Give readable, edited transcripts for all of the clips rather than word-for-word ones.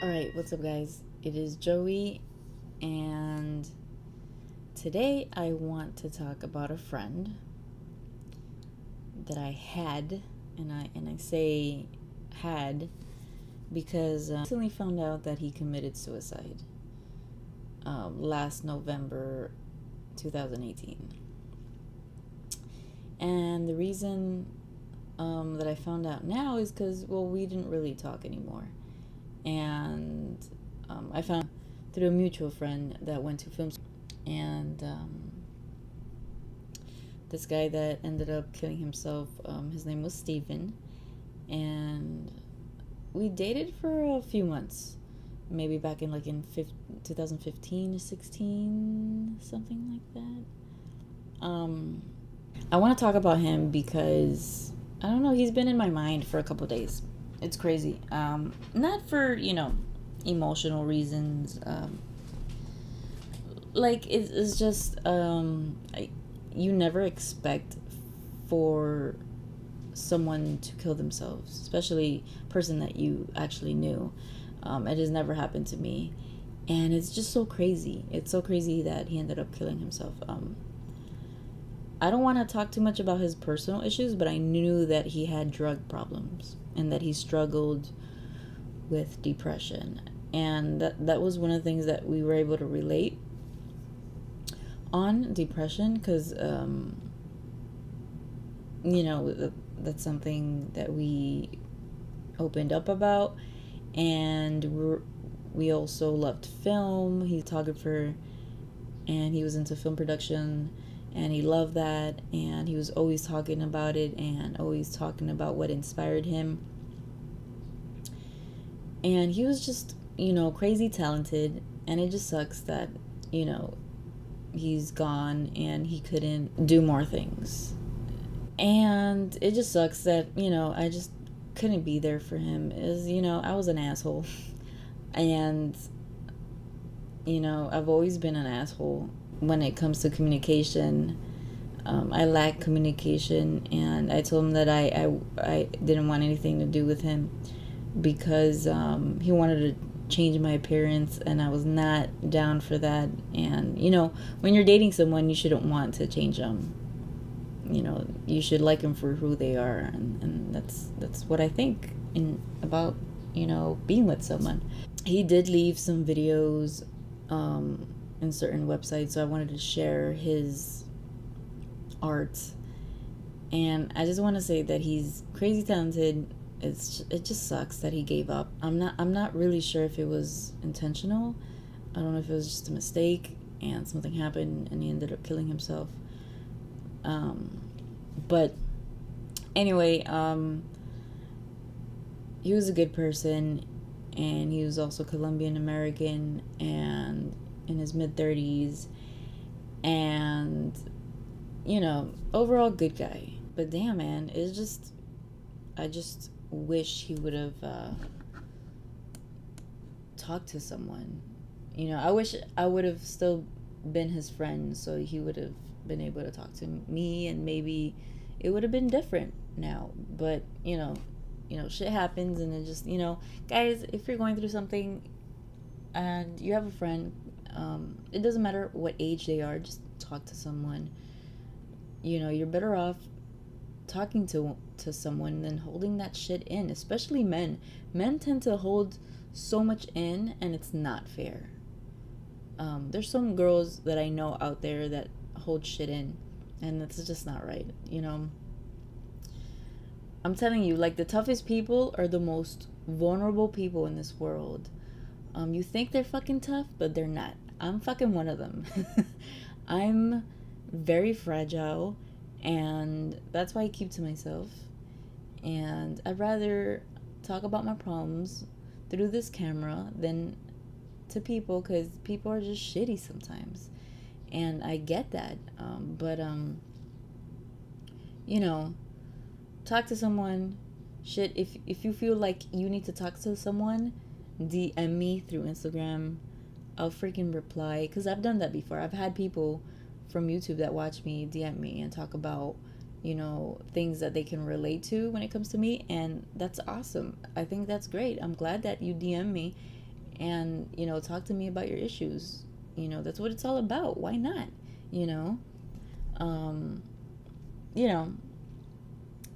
Alright, what's up, guys? It is Joey, and today I want to talk about a friend that I had, and I say had because I recently found out that he committed suicide last November 2018. And the reason that I found out now is because, well, we didn't really talk anymore. And I found through a mutual friend that went to film school. And this guy that ended up killing himself, his name was Steven. And we dated for a few months. Maybe back in 2015 to 16, something like that. I want to talk about him because, I don't know, he's been in my mind for a couple days. It's crazy. Not for, emotional reasons. It's just, you never expect for someone to kill themselves, especially a person that you actually knew. It has never happened to me. And it's just so crazy. It's so crazy that he ended up killing himself. I don't want to talk too much about his personal issues, but I knew that he had drug problems and that he struggled with depression. And that was one of the things that we were able to relate on, depression, because, that's something that we opened up about. And we also loved film. He's a photographer, and he was into film production. And he loved that, and he was always talking about it and always talking about what inspired him. And he was just, crazy talented, and it just sucks that, he's gone and he couldn't do more things. And it just sucks that, I just couldn't be there for him. I was an asshole. And, I've always been an asshole when it comes to communication. I lack communication, and I told him that I didn't want anything to do with him because he wanted to change my appearance, and I was not down for that. And when you're dating someone, you shouldn't want to change them. You should like them for who they are, and that's what I think about being with someone. He did leave some videos in certain websites, so I wanted to share his art. And I just want to say that he's crazy talented. It just sucks that he gave up. I'm not really sure if it was intentional. I don't know if it was just a mistake and something happened and he ended up killing himself. But anyway, he was a good person, and he was also Colombian American and in his mid-30s, and overall good guy. But damn, man, I just wish he would have talked to someone. I wish I would have still been his friend, so he would have been able to talk to me, and maybe it would have been different now. But shit happens, and it just, guys, if you're going through something and you have a friend, it doesn't matter what age they are, just talk to someone. You're better off talking to someone than holding that shit in, especially men. Men tend to hold so much in, and it's not fair. There's some girls that I know out there that hold shit in, and that's just not right. I'm telling you, the toughest people are the most vulnerable people in this world. You think they're fucking tough, but they're not. I'm fucking one of them. I'm very fragile, and that's why I keep to myself. And I'd rather talk about my problems through this camera than to people, because people are just shitty sometimes. And I get that. But talk to someone. Shit, if you feel like you need to talk to someone, DM me through Instagram. I'll freaking reply, because I've done that before. I've had people from YouTube that watch me DM me and talk about things that they can relate to when it comes to me, and that's awesome. I think that's great. I'm glad that you DM me, and, you know, talk to me about your issues. You know, that's what it's all about. Why not? You know, um, you know,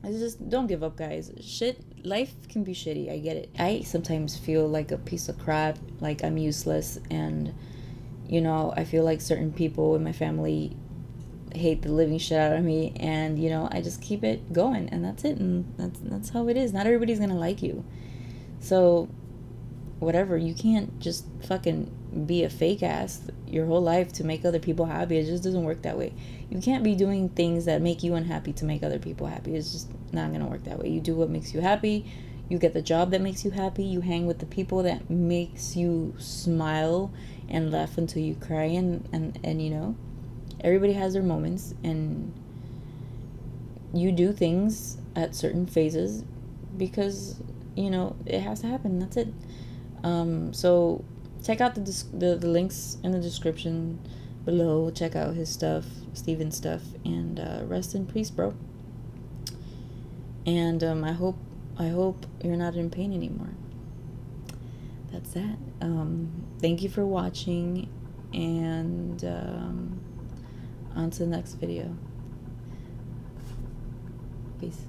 it's just, don't give up, guys. Shit, life can be shitty. I get it. I sometimes feel like a piece of crap, like I'm useless, and, you know, I feel like certain people in my family hate the living shit out of me, and, you know, I just keep it going, and that's it, and that's how it is. Not everybody's gonna like you, so whatever. You can't just fucking be a fake ass your whole life to make other people happy. It just doesn't work that way. You can't be doing things that make you unhappy to make other people happy. It's just not gonna work that way. You do what makes you happy. You get the job that makes you happy. You hang with the people that makes you smile and laugh until you cry, and you know, everybody has their moments, and you do things at certain phases because, you know, it has to happen. That's it. So check out the links in the description below. Check out his stuff, Steven's stuff, and rest in peace, bro. And I hope you're not in pain anymore. That's that. Thank you for watching, and on to the next video. Peace.